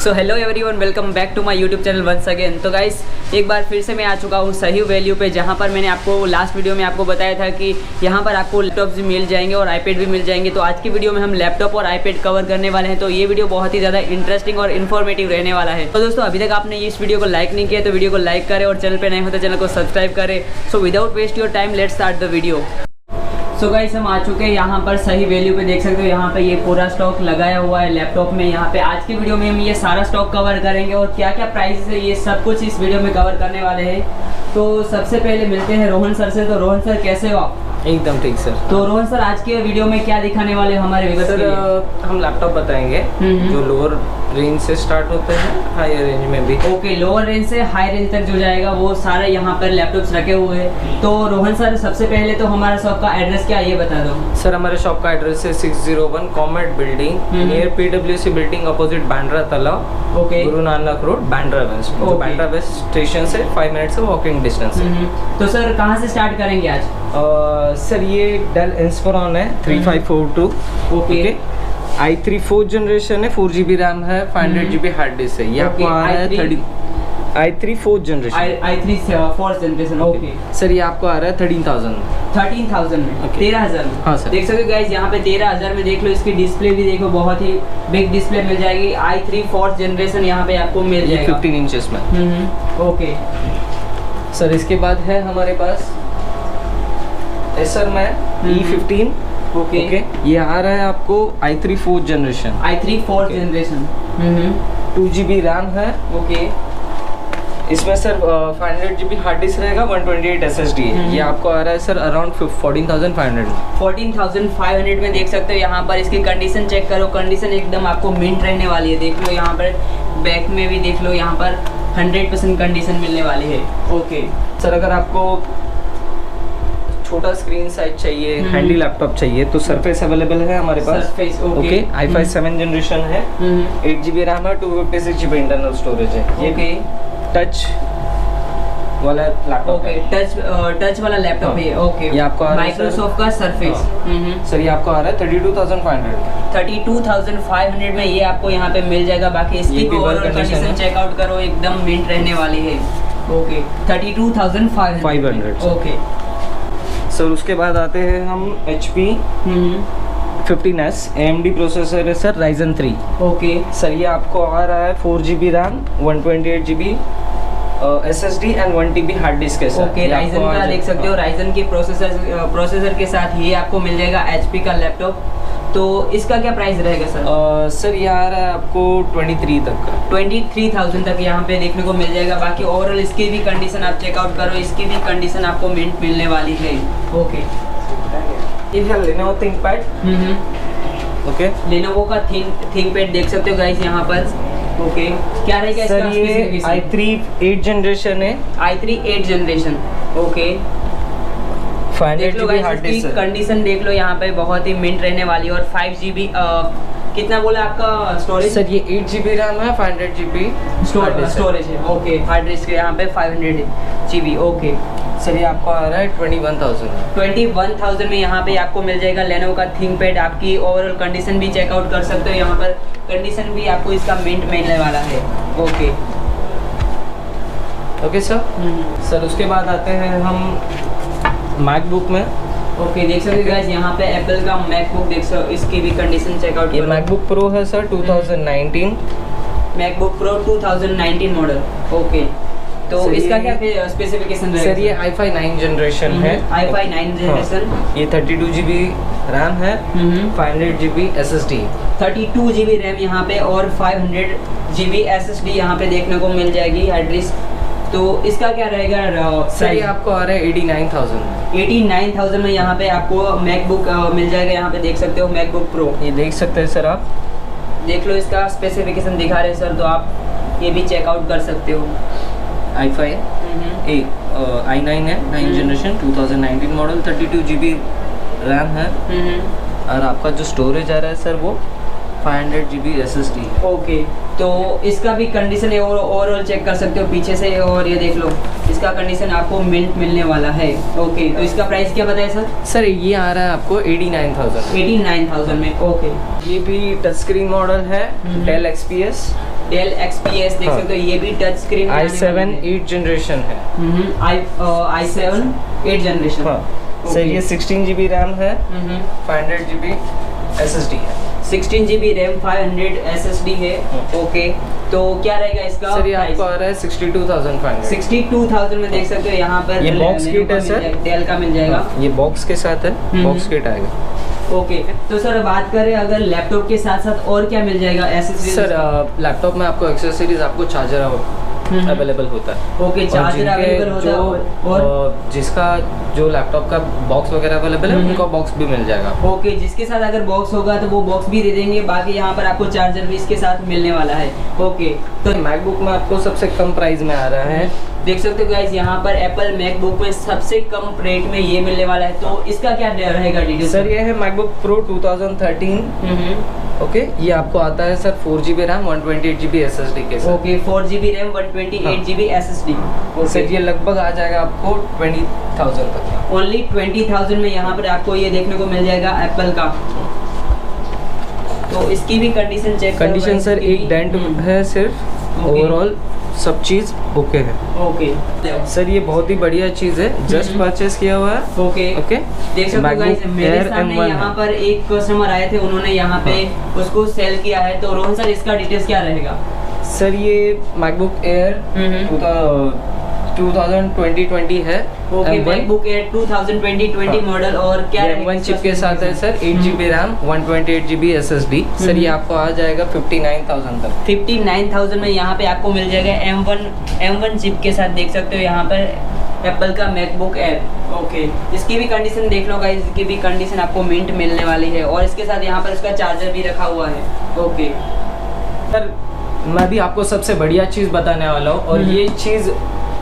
So hello everyone, welcome back to my YouTube channel once again. तो guys एक बार फिर से मैं आ चुका हूँ सही वैल्यू पे, जहाँ पर मैंने आपको लास्ट वीडियो में आपको बताया था कि यहाँ पर आपको लैपटॉप भी मिल जाएंगे और आईपैड भी मिल जाएंगे। तो आज की वीडियो में हम लैपटॉप और आईपैड कवर करने वाले हैं। तो ये वीडियो बहुत ही ज़्यादा इंटरेस्टिंग और इन्फॉर्मेटिव रहने वाला है। तो दोस्तों, अभी तक आपने इस वीडियो को लाइक नहीं किया तो वीडियो को लाइक करें और चैनल पर नए हो तो चैनल को सब्सक्राइब करें। So without waste your time let's start the video. So guys हम आ चुके हैं यहाँ पर सही वैल्यू पे। देख सकते हो यहाँ पे ये पूरा स्टॉक लगाया हुआ है लैपटॉप में। यहाँ पे आज की वीडियो में हम ये सारा स्टॉक कवर करेंगे और क्या क्या प्राइस है ये सब कुछ इस वीडियो में कवर करने वाले हैं। तो सबसे पहले मिलते हैं रोहन सर से। तो रोहन सर कैसे हो आप? एकदम ठीक सर। तो रोहन सर आज के वीडियो में क्या दिखाने वाले हो हमारे व्यूअर्स के लिए? हम लैपटॉप बताएंगे जो लोअर रेंज से स्टार्ट होते हैं, हायर रेंज में भी। ओके, लोअर रेंज से हाई रेंज तक जो जाएगा वो सारे यहाँ पर लैपटॉप्स रखे हुए हैं। तो रोहन सर सबसे पहले तो हमारा शॉप का एड्रेस क्या है ये बता दो। सर हमारे शॉप का एड्रेस है 601 comet building near PWC building opposite Bandra तालाब। Okay, Guru Nanak road Bandra waste. तो बांद्रा वेस्ट स्टेशन से 5 मिनट से वॉकिंग डिस्टेंस है। तो सर कहाँ से स्टार्ट करेंगे आज? सर ये डेल इंस्पिरॉन है 3542। ओके, i3 4th जनरेशन है, 4GB रैम है, 500GB हार्ड डिस्क है। ये आपको आ रहा है i3 4th generation. i3 4th generation. Okay sir ये आपको आ रहा है 13,000 में। 13,000 में। हाँ सर। देख सकते हो गाइस यहाँ पे 13,000 में। देख लो इसकी डिस्प्ले भी देखो, बहुत ही बिग डिस्प्ले मिल जाएगी। i3 4th जनरेशन यहाँ पे आपको मिल जाएगा 15 इंचेस में। ओके सर इसके बाद है हमारे पास एसर में E15। ओके, ये आ रहा है आपको i3 4th generation. i3 4th generation 2GB RAM है। ओके, इसमें सर 500GB हार्ड डिस्क रहेगा, 128 SSD है। ये आपको आ रहा है सर अराउंड 14,500 में। देख सकते हो यहाँ पर इसकी कंडीशन चेक करो, कंडीशन एकदम आपको मिंट रहने वाली है। देख लो यहाँ पर बैक में भी देख लो, यहाँ पर 100% कंडीशन मिलने वाली है। ओके सर, अगर आपको छोटा स्क्रीन साइज चाहिए, हैंडी लैपटॉप चाहिए तो सरफेस अवेलेबल है हमारे पास। Surface okay, i5 7th generation है, 8GB रैम है, 256GB इंटरनल स्टोरेज है। ये टच वाला लैपटॉप। ओके, टच वाला लैपटॉप है। ओके, ये आपको माइक्रोसॉफ्ट का सरफेस। सर ये आपको आ रहा है 32,500 में। ये आपको यहाँ पे मिल जाएगा। बाकी इसकी कंडीशन चेकआउट करो, एकदम मिंट रहने वाली है। ओके, 32,500। ओके सर उसके बाद आते हैं हम HP 15S AMD प्रोसेसर है सर, Ryzen 3। ओके सर ये आपको आ रहा है 4GB RAM, 128GB SSD and 1TB hard disk है सर। ओके, Ryzen का देख सकते हो, Ryzen के प्रोसेसर के साथ ये आपको मिल जाएगा HP का लैपटॉप। तो इसका क्या प्राइस रहेगा सर? सर ये आ रहा है आपको 23 तक का, 23,000 तक यहाँ पे देखने को मिल जाएगा। बाकी ओवरऑल इसकी भी कंडीशन आप चेकआउट करो, इसकी भी कंडीशन आपको मिंट मिलने वाली है। ओके, ये है Lenovo ThinkPad। ओके, Lenovo का ThinkPad देख सकते हो गाइस यहाँ पर। ओके, क्या रहेगा सर ये i3 8th जनरेशन है, i3 8th generation. Okay, 500GB hard disk. Condition देख लो यहाँ पे बहुत ही मिंट रहने वाली है। और 5GB कितना बोला आपका स्टोरेज? सर ये 8GB रैम है, 500GB स्टोरेज है। ओके, हार्ड डिस्क यहाँ पे 500GB। ओके सर ये आपको आ रहा है 21,000 में। यहाँ पे आपको मिल जाएगा Lenovo का ThinkPad। आपकी ओवरऑल कंडीशन भी चेकआउट कर सकते हो, यहाँ पर कंडीशन भी आपको इसका मिंट मिलने वाला है। Okay okay sir. सर उसके बाद आते हैं हम मैकबुक में। ओके, देख सकते हो गाइस यहाँ पे एप्पल का मैकबुक देख सकते, इसकी भी कंडीशन चेकआउट। ये मैकबुक प्रो है sir 2019। MacBook pro 2019 model. Okay, तो इसका क्या स्पेसिफिकेशन रहेगा? सर ये i5 9th जनरेशन है। i5 9th generation. ये 32GB रैम है, 500GB SSD। 32GB रैम यहाँ पे और 500GB SSD यहाँ पे देखने को मिल जाएगी हार्ड डिस्क। तो इसका क्या रहेगा? सर ये आपको आ रहा है 89,000 में। यहाँ पे आपको मैकबुक मिल जाएगा। यहाँ पे देख सकते हो मैकबुक प्रो, ये देख सकते हैं सर, आप देख लो इसका स्पेसिफिकेशन दिखा रहे हैं सर, तो आप ये भी चेकआउट कर सकते हो। i5 i9 है, 9th generation 2019 model, 32GB RAM है और आपका जो स्टोरेज आ रहा है सर वो 500GB SSD। ओके, तो इसका भी कंडीशन है, ओवरऑल चेक कर सकते हो पीछे से। और ये देख लो इसका कंडीशन आपको मिंट मिलने वाला है। ओके, तो इसका प्राइस क्या बताया सर? सर ये आ रहा है आपको 89,000 में। ओके, ये भी टच स्क्रीन मॉडल है, डेल XPS डेल XPS देख सकते हो, ये भी टच स्क्रीन i7 8 जनरेशन है। i7 8 generation. हाँ सर ये 16 GB रैम है, 500 GB SSD है। 16 GB रैम 500 SSD है। ओके, तो क्या रहेगा इसका सर ये आपको आ रहा है 62,500। 62,000 में देख सकते हो यहाँ पर ये बॉक्स किट है सर, डेल का मिल जाएगा। ये बॉक्स के साथ है, बॉक्स किट आएगा। ओके, तो सर बात करें अगर लैपटॉप के साथ साथ और क्या मिल जाएगा एसेसरीज? सर लैपटॉप में आपको एक्सेसरीज, आपको चार्जर अवेलेबल होता है। ओके, चार्जर अवेलेबल होता है और जिसका जो लैपटॉप का बॉक्स वगैरह अवेलेबल है उनका बॉक्स भी मिल जाएगा। ओके, जिसके साथ अगर बॉक्स होगा तो वो बॉक्स भी दे देंगे, बाकी यहाँ पर आपको चार्जर भी इसके साथ मिलने वाला है। ओके, तो मैकबुक में आपको सबसे कम प्राइस में आ रहा है, देख सकते हो गाइस यहाँ पर एप्पल मैकबुक में सबसे कम रेट में ये मिलने वाला है। तो इसका क्या रहेगा डिटेल? सर ये है मैकबुक प्रो 2013। ओके, ये आपको आता है sir 4 GB RAM 128 GB SSD के साथ। Okay, 4 GB RAM 128 GB SSD। Sir ये लगभग आ जाएगा आपको 20,000 तक। ओनली 20,000 में यहाँ पर आपको ये देखने को मिल जाएगा एप्पल का। तो इसकी भी कंडीशन चेक, कंडीशन सर एक डेंट है सिर्फ, ओवरऑल सब चीज ओके है। ओके सर ये बहुत ही बढ़िया चीज है, जस्ट परचेस किया हुआ है। ओके ओके, देख सकते हो गाइस, मेरे सामने यहाँ पर एक कस्टमर आए थे, उन्होंने यहाँ पे उसको सेल किया है। तो रोहन सर इसका डिटेल्स क्या रहेगा? सर ये मैकबुक एयर 2020 है। ओके, मैकबुक एयर 2020 मॉडल, और क्या M1 चिप के साथ है sir, 8 GB RAM 128 GB SSD। Sir ये आपको आ जाएगा 59,000 तक। 59,000 में यहाँ पे आपको मिल जाएगा M1 चिप के साथ, देख सकते हो यहाँ पर एप्पल का मैकबुक एयर। ओके, इसकी भी कंडीशन देख लो गाइस, इसकी भी कंडीशन आपको मिंट मिलने वाली है, और इसके साथ यहाँ पर इसका चार्जर भी रखा हुआ है। ओके सर, मैं भी आपको सबसे बढ़िया चीज बताने वाला हूँ, और ये चीज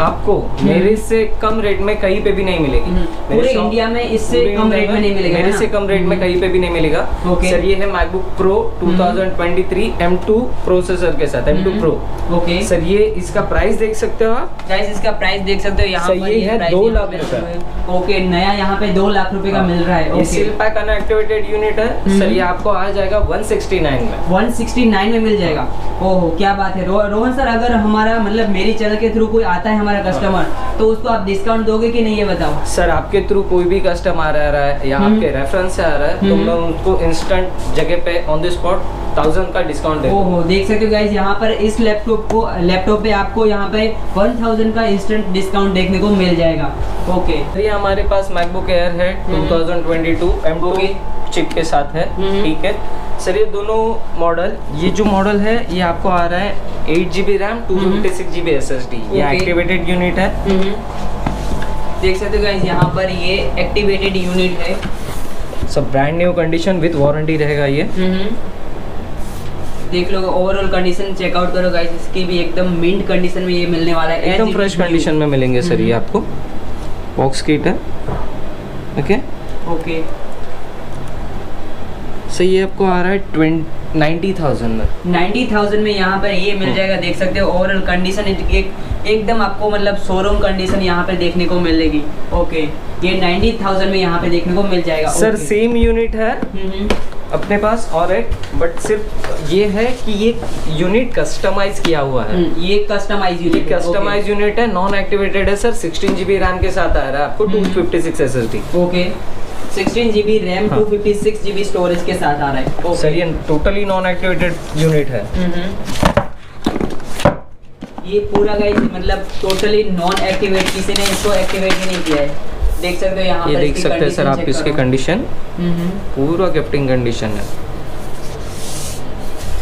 आपको मेरे से कम रेट में कहीं पे भी नहीं मिलेगी। पूरे इंडिया में इससे कम रेट में नहीं मिलेगा, मेरे से कम रेट में कहीं पे भी नहीं मिलेगा। सर ये है मैकबुक प्रो 2023 M2 प्रोसेसर के साथ, M2 Pro। ओके सर ये इसका प्राइस देख सकते हो आप गाइस, इसका प्राइस देख सकते हो यहाँ पर, ये है 2 लाख रुपए। ओके, नया यहाँ पे 2 लाख रुपए का मिल रहा है। ये सील पैक अनएक्टिवेटेड यूनिट है सर, ये आपको आ जाएगा 169 में। 169 में मिल जाएगा। ओहो, क्या बात है। रोहन सर, अगर हमारा मतलब मेरी चैनल के थ्रू कोई आता है हमारा कस्टमर, तो उसको आप डिस्काउंट दोगे कि नहीं, ये बताओ? सर आपके थ्रू कोई भी कस्टमर आ रहा है या आपके रेफरेंस से आ रहा है, तो मैं उनको इंस्टेंट जगह पे ऑन द स्पॉट 1000 का डिस्काउंट दे दूंगा। ओहो, देख सकते हो गाइस, यहाँ पर इस लैपटॉप पे आपको यहाँ पे 1000 का इंस्टेंट डिस्काउंट देखने को मिल जाएगा। ओके, ये हमारे पास मैकबुक एयर है 2022 M2 चिप के साथ है। ठीक है सर, ये दोनों मॉडल, ये जो मॉडल है ये आपको आ रहा है 8 GB रैम 256 GB SSD। ये एक्टिवेटेड यूनिट है। देख सकते हो गाइस, यहाँ पर ये एक्टिवेटेड यूनिट है। सब brand new condition with warranty रहेगा ये। देख लो, ओवरऑल कंडीशन चेकआउट करो गाइस, इसकी भी एकदम मिंट कंडीशन में ये मिलने वाला है, एकदम फ्रेश कंडीशन में मिलेंगे सर। ये आपको बॉक्स किट है। ओके ओके, सर ये आपको आ रहा है 90,000 में। 90,000 में यहाँ पर ये मिल जाएगा, देख सकते हो। ओवरऑल कंडीशन एकदम आपको मतलब शोरूम कंडीशन यहाँ पे देखने को मिलेगी। ओके, ये 90,000 में यहाँ पे देखने को मिल जाएगा। सर सेम यूनिट है अपने पास और एक, बट सिर्फ ये है कि ये यूनिट कस्टमाइज किया हुआ है। ये कस्टमाइज यूनिट है, नॉन एक्टिवेटेड है सर। 16 GB रैम के साथ आ रहा है आपको 256 SSD। Okay, 16 GB RAM 256 GB storage के साथ आ रहा है। सर ये टोटली नॉन एक्टिवेटेड यूनिट है। ये पूरा गाइस मतलब टोटली नॉन एक्टिवेट, किसी ने इसको एक्टिवेट ही नहीं किया है। देख सकते हो यहाँ पर, ये देख सकते हैं सर आप इसकी कंडीशन, पूरा गिफ्टिंग कंडीशन है।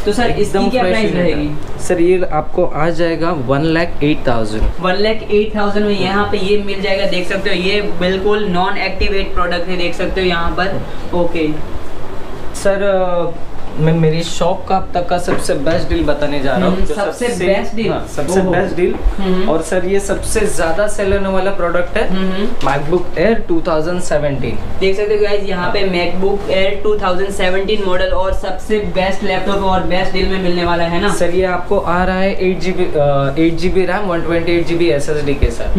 तो सर इसकी क्या प्राइस रहेगी? सर ये आपको आ जाएगा 1,08,000। 1,08,000 में यहाँ पे ये मिल जाएगा। देख सकते हो ये बिल्कुल नॉन एक्टिवेट प्रोडक्ट है, देख सकते हो यहाँ पर। ओके सर, मैं मेरी शॉप का अब तक का सबसे बेस्ट डील बताने जा रहा हूँ। सबसे बेस्ट डील? सबसे बेस्ट डील। और सर ये सबसे ज्यादा सेल होने वाला प्रोडक्ट है मैकबुक एयर 2017। देख सकते हो गाइस, यहाँ पे मैकबुक एयर 2017 मॉडल, और सबसे बेस्ट लैपटॉप और बेस्ट डील में मिलने वाला है ना सर। ये आपको आ रहा है 8 GB रैम 128 GB SSD के साथ।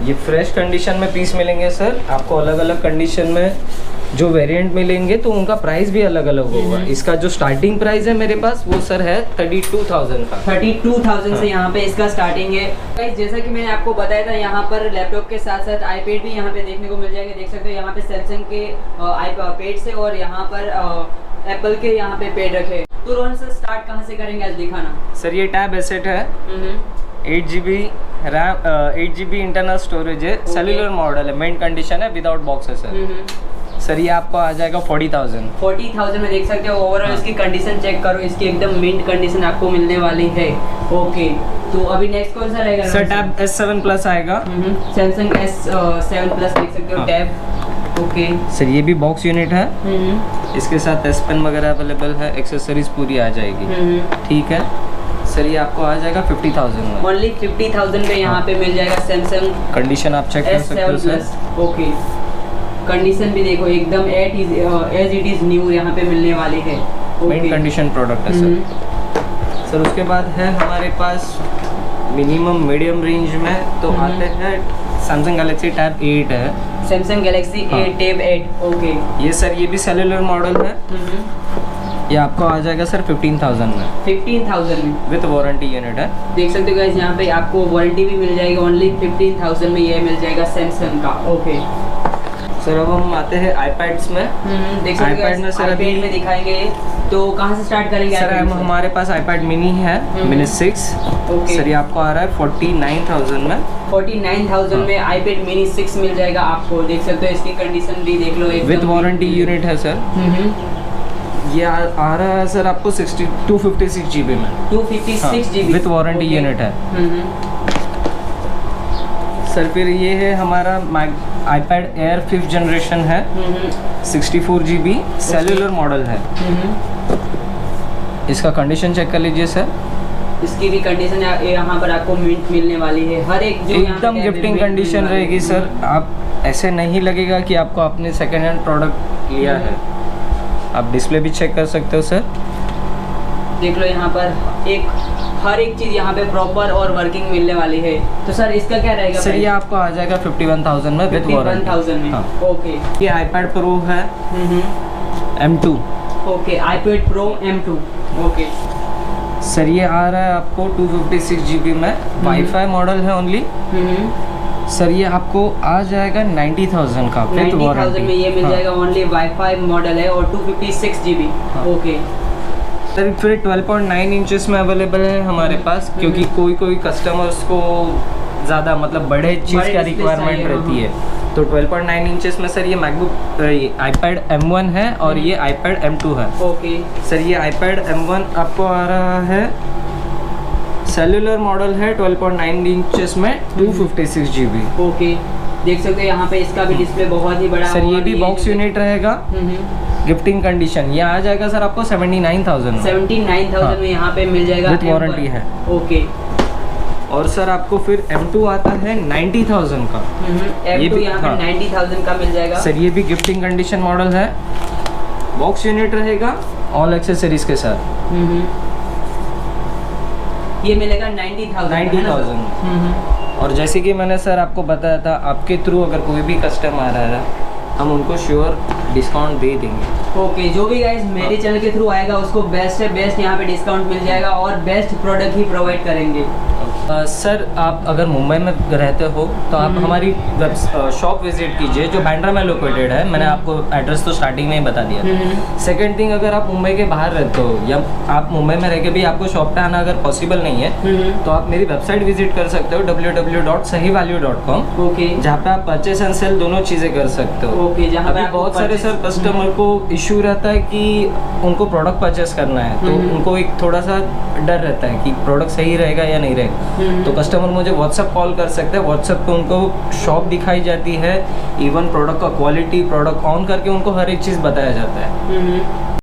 ये फ्रेश कंडीशन में पीस मिलेंगे सर आपको, अलग अलग कंडीशन में जो वेरिएंट मिलेंगे तो उनका प्राइस भी अलग अलग होगा। इसका जो स्टार्टिंग प्राइस है मेरे पास वो सर है 32,000 का। 32,000 से यहाँ पे इसका स्टार्टिंग है। गाइस जैसा कि मैंने आपको बताया था, यहाँ पर लैपटॉप के साथ साथ आईपैड भी यहाँ पे देखने को मिल जाएंगे। देख सकते हो यहाँ पे सैमसंग के आईपैड से और यहाँ पर एप्पल के यहाँ पे पेड रखे। तो रोहन सर स्टार्ट कहाँ से करेंगे आज दिखाना? सर ये टैब एसेट है, 8GB RAM, 8GB internal storage है, सेल्युलर मॉडल है, मेन कंडीशन है, विदाउट बॉक्स है सर। सर ये आपको आ जाएगा 40,000। 40,000 में देख सकते हो। ओवरऑल इसकी कंडीशन चेक करो, इसकी एकदम मिंट कंडीशन आपको मिलने वाली है। ओके, तो अभी नेक्स्ट कौन सा रहेगा सर? टैब S7 प्लस आएगा, सैमसंग S7 प्लस देख सकते हो टैब। ओके सर ये भी बॉक्स यूनिट है, इसके साथ S पेन वगैरह अवेलेबल है, एक्सेसरीज पूरी आ जाएगी। ठीक है सर, ये आपको आ जाएगा 50,000 में। ओनली 50,000 में यहाँ पे मिल जाएगा सैमसंग कंडीशन आप चेक कर सकते हो सर। ओके, कंडीशन भी देखो एकदम एज इट इज न्यू यहाँ पे मिलने वाली है। मेन कंडीशन प्रोडक्ट है सर। सर उसके बाद है हमारे पास मिनिमम मीडियम रेंज में तो आते हैं सैमसंग गैलेक्सी टैब 8 है। Samsung Galaxy 8 tab 8। ओके, ये सर ये भी सेल्युलर मॉडल है। ये आपको आ जाएगा सर 15,000 में। 15,000 में विद वारंटी यूनिट है। देख सकते हो गाइस यहाँ पे आपको वारंटी भी मिल जाएगी। ओनली 15,000 में ये मिल जाएगा सैमसंग का। ओके सर अब हम आते हैं आईपैड्स में। देख सकते हो iPad में सर अभी में दिखाएंगे। तो कहाँ से स्टार्ट करेंगे? सर हमारे पास iPad मिनी है, मिनी 6। ओके सर ये आपको आ रहा है 49,000 में। 49,000 में iPad mini 6 मिल जाएगा आपको। देख सकते हो इसकी कंडीशन भी देख लो, विद वारंटी यूनिट है सर। ये आ रहा है सर आपको 256 GB में। 256 GB विद वारंटी यूनिट है सर। फिर ये है हमारा iPad Air 5th जनरेशन है, 64 GB सेल्युलर मॉडल है। इसका कंडीशन चेक कर लीजिए सर। इसकी भी कंडीशन यहाँ पर आपको मिंट मिलने वाली है। हर एक जो एकदम गिफ्टिंग कंडीशन रहेगी सर। आप ऐसे नहीं लगेगा कि आपको आपने सेकेंड हैंड प्रोडक्ट लिया है। आप डिस्प्ले भी चेक कर सकते हो सर। देख लो यहाँ पर हर एक चीज़ यहाँ पे प्रॉपर और वर्किंग मिलने वाली है। तो सर इसका क्या रहेगा? सर ये आपको आ जाएगा 51,000 में विद वारंटी। 51,000 में। ओके, ये iPad Pro है M2। Okay, iPad Pro M2। Okay sir ये आ रहा है आपको 256 GB में, वाईफाई मॉडल है ओनली। सर ये आपको आ जाएगा 90,000 का विद वारंटी में। ये मिल जाएगा, ओनली वाईफाई मॉडल है और 256 GB। ओके सर फिर 12.9 इंचेस में अवेलेबल है हमारे पास, क्योंकि कोई कस्टमर्स को ज़्यादा मतलब बड़े चीज़ का रिक्वायरमेंट रहती है। तो 12.9 इंचेस में सर ये मैकबुक iPad M1 है और ये iPad M2 है। ओके सर ये iPad M1 आपको आ रहा है, सेल्युलर मॉडल है, 12.9 इंचेस में, 256 GB। ओके देख सकते हो यहाँ पे इसका भी डिस्प्ले बहुत ही बड़ा। सर ये भी बॉक्स यूनिट रहेगा, गिफ्टिंग कंडीशन। ये आ जाएगा सर आपको 79,000 79,000 में यहाँ पे मिल जाएगा, विद वारंटी है। ओके और सर आपको फिर M2 आता है 90,000 का। ये भी यहाँ पे 90,000 का मिल जाएगा। सर ये भी गिफ्टिंग कंडीशन मॉडल है, बॉक्स यूनिट रहेगा, ऑल एक्सेसरीज के साथ। ये मिलेगा 90,000। और जैसे कि मैंने सर आपको बताया था, आपके थ्रू अगर कोई भी कस्टमर आ रहा है हम उनको श्योर डिस्काउंट दे देंगे। ओके जो भी गाइस मेरे चैनल के थ्रू आएगा उसको बेस्ट से बेस्ट यहाँ पे डिस्काउंट मिल जाएगा और बेस्ट प्रोडक्ट ही प्रोवाइड करेंगे। सर आप अगर मुंबई में रहते हो तो आप हमारी शॉप विजिट कीजिए जो बांद्रा में लोकेटेड है। मैंने आपको एड्रेस तो स्टार्टिंग में ही बता दिया। सेकंड थिंग, अगर आप मुंबई के बाहर रहते हो या आप मुंबई में रह के भी आपको शॉप पे आना अगर पॉसिबल नहीं है तो आप मेरी वेबसाइट विजिट कर सकते हो www.sahivalue.com। ओके जहाँ पे आप परचेस एंड सेल दोनों चीज़ें कर सकते हो। ओके जहाँ पे बहुत सारे सर कस्टमर को इशू रहता है कि उनको प्रोडक्ट परचेस करना है तो उनको एक थोड़ा सा डर रहता है कि प्रोडक्ट सही रहेगा या नहीं रहेगा। तो कस्टमर मुझे व्हाट्सएप कॉल कर सकते हैं। व्हाट्सएप पे उनको शॉप दिखाई जाती है, इवन प्रोडक्ट का क्वालिटी, प्रोडक्ट ऑन करके उनको हर एक चीज़ बताया जाता है।